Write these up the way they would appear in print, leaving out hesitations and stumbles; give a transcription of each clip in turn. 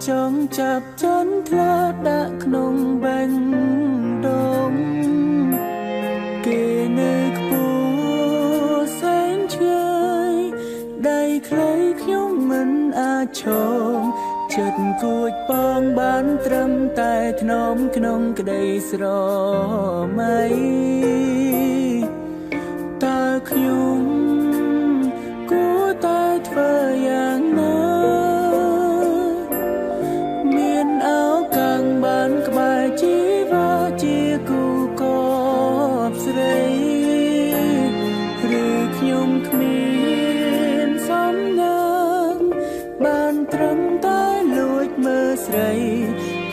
ចងចាប់ចន្ទឡាដាក់ក្នុងបាញ់ដងគេនៅខ្ពស់សែនឆ្ងាយដៃខ្លីខ្ញុំមិនអាចឈរចិត្តគួចបងបានត្រឹមតែថ្នមក្នុងក្តីស្រមៃតើខ្ញុំគួរតែធ្វើយ៉ាងណាក្បែរជីវាជាគូកបស្រីឬខ្ញុំគ្មានសំណាងបានត្រឹមតែលួចមើលស្រី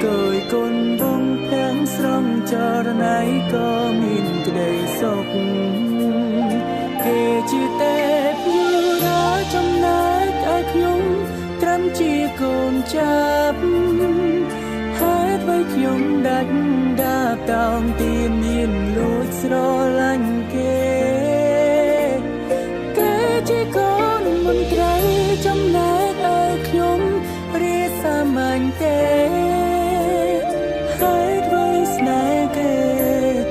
គយគុណបងទាំងស្រងចរណៃក៏មានក្តីសុខគេជាទេពយូរាចំណែកឲ្យខ្ញុំត្រឹមជាកូនចាប់ខ្ញុំដាច់ដាបតោងទៀនមានលួចស្រឡាញ់គេជាកូនមន្ត្រីចំណែកឲ្យខ្ញុំរាសាមញ្ញទេហើយអ្វីស្នេហ៍គេ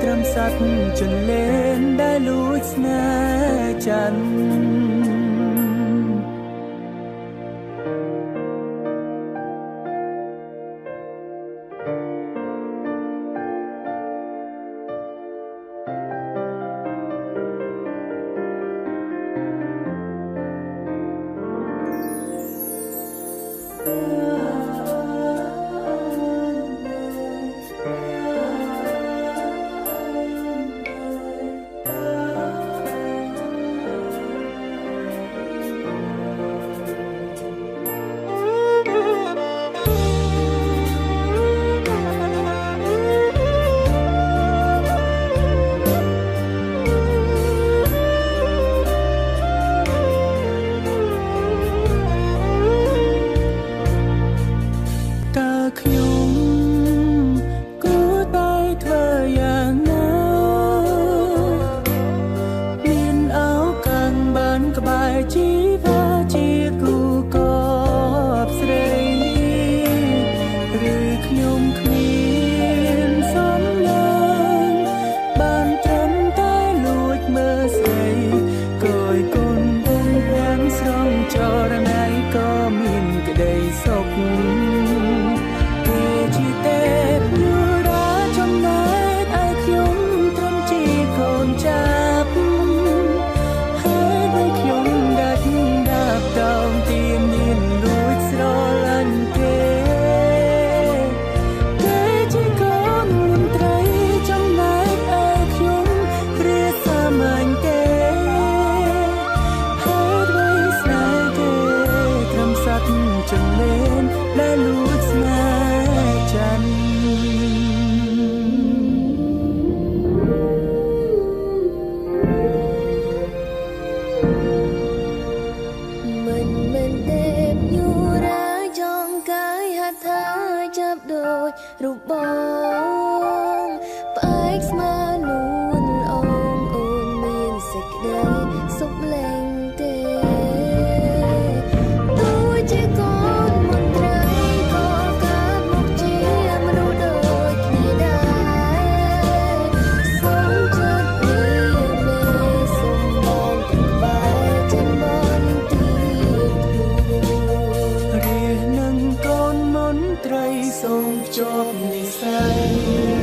ត្រឹមសត្វចន្លេនដែលលួចស្នេហ៍ច័ន្ទសូមជាប់និស្ស័យ